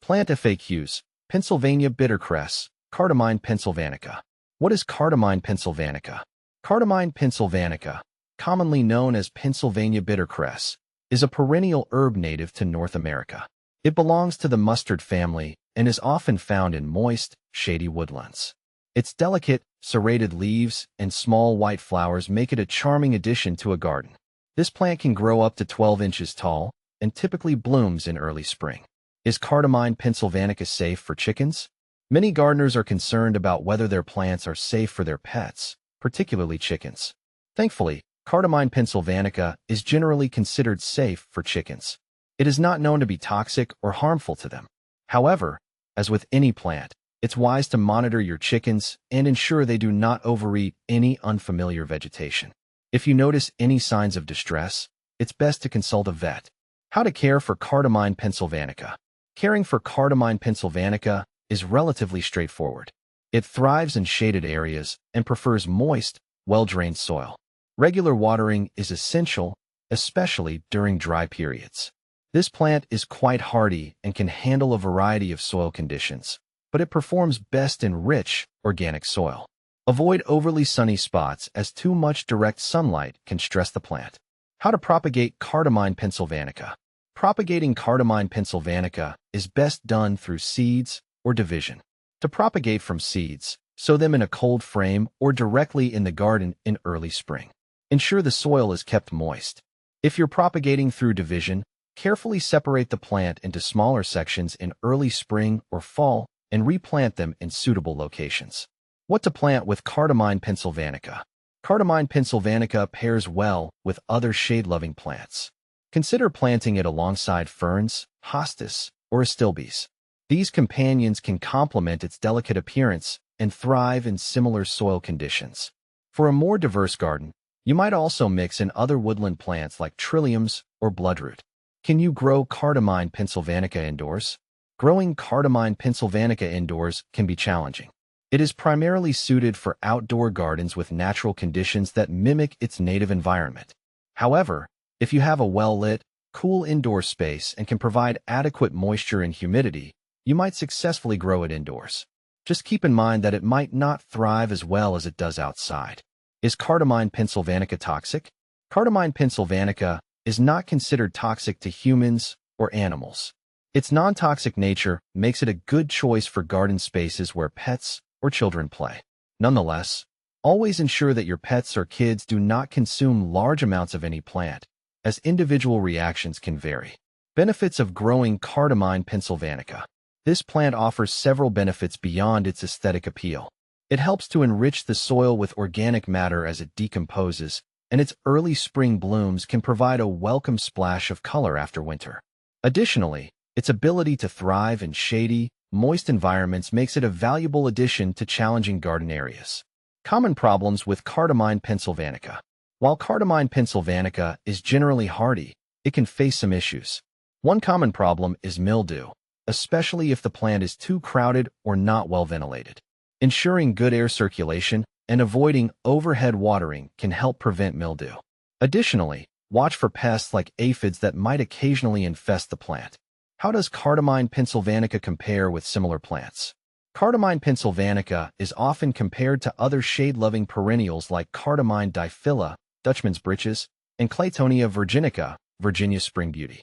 Plant FAQs. Pennsylvania Bittercress, Cardamine Pensylvanica. What is Cardamine Pensylvanica? Cardamine Pensylvanica, commonly known as Pennsylvania bittercress, is a perennial herb native to North America. It belongs to the mustard family and is often found in moist, shady woodlands. Its delicate, serrated leaves and small white flowers make it a charming addition to a garden. This plant can grow up to 12 inches tall and typically blooms in early spring. Is Cardamine Pensylvanica safe for chickens? Many gardeners are concerned about whether their plants are safe for their pets, particularly chickens. Thankfully, Cardamine Pensylvanica is generally considered safe for chickens. It is not known to be toxic or harmful to them. However, as with any plant, it's wise to monitor your chickens and ensure they do not overeat any unfamiliar vegetation. If you notice any signs of distress, it's best to consult a vet. How to care for Cardamine Pensylvanica. Caring for Cardamine Pensylvanica is relatively straightforward. It thrives in shaded areas and prefers moist, well-drained soil. Regular watering is essential, especially during dry periods. This plant is quite hardy and can handle a variety of soil conditions, but it performs best in rich, organic soil. Avoid overly sunny spots as too much direct sunlight can stress the plant. How to propagate Cardamine Pensylvanica. Propagating Cardamine Pensylvanica is best done through seeds or division. To propagate from seeds, sow them in a cold frame or directly in the garden in early spring. Ensure the soil is kept moist. If you're propagating through division, carefully separate the plant into smaller sections in early spring or fall and replant them in suitable locations. What to plant with Cardamine Pensylvanica. Cardamine Pensylvanica pairs well with other shade-loving plants. Consider planting it alongside ferns, hostas, or astilbes. These companions can complement its delicate appearance and thrive in similar soil conditions. For a more diverse garden, you might also mix in other woodland plants like trilliums or bloodroot. Can you grow Cardamine Pensylvanica indoors? Growing Cardamine Pensylvanica indoors can be challenging. It is primarily suited for outdoor gardens with natural conditions that mimic its native environment. However, if you have a well-lit, cool indoor space and can provide adequate moisture and humidity, you might successfully grow it indoors. Just keep in mind that it might not thrive as well as it does outside. Is Cardamine Pensylvanica toxic? Cardamine Pensylvanica is not considered toxic to humans or animals. Its non-toxic nature makes it a good choice for garden spaces where pets or children play. Nonetheless, always ensure that your pets or kids do not consume large amounts of any plant, as individual reactions can vary. Benefits of growing Cardamine Pensylvanica. This plant offers several benefits beyond its aesthetic appeal. It helps to enrich the soil with organic matter as it decomposes, and its early spring blooms can provide a welcome splash of color after winter. Additionally, its ability to thrive in shady, moist environments makes it a valuable addition to challenging garden areas. Common problems with Cardamine Pensylvanica. While Cardamine Pensylvanica is generally hardy, it can face some issues. One common problem is mildew, especially if the plant is too crowded or not well ventilated. Ensuring good air circulation and avoiding overhead watering can help prevent mildew. Additionally, watch for pests like aphids that might occasionally infest the plant. How does Cardamine Pensylvanica compare with similar plants? Cardamine Pensylvanica is often compared to other shade-loving perennials like Cardamine diphylla, Dutchman's breeches, and Claytonia virginica, Virginia spring beauty.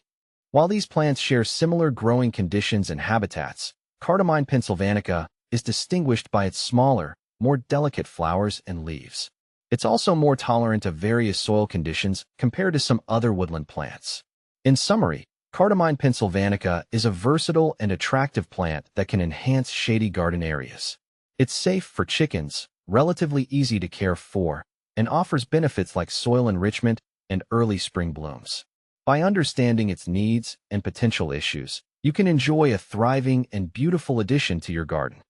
While these plants share similar growing conditions and habitats, Cardamine Pensylvanica is distinguished by its smaller, more delicate flowers and leaves. It's also more tolerant of various soil conditions compared to some other woodland plants. In summary, Cardamine Pensylvanica is a versatile and attractive plant that can enhance shady garden areas. It's safe for chickens, relatively easy to care for, and offers benefits like soil enrichment and early spring blooms. By understanding its needs and potential issues, you can enjoy a thriving and beautiful addition to your garden.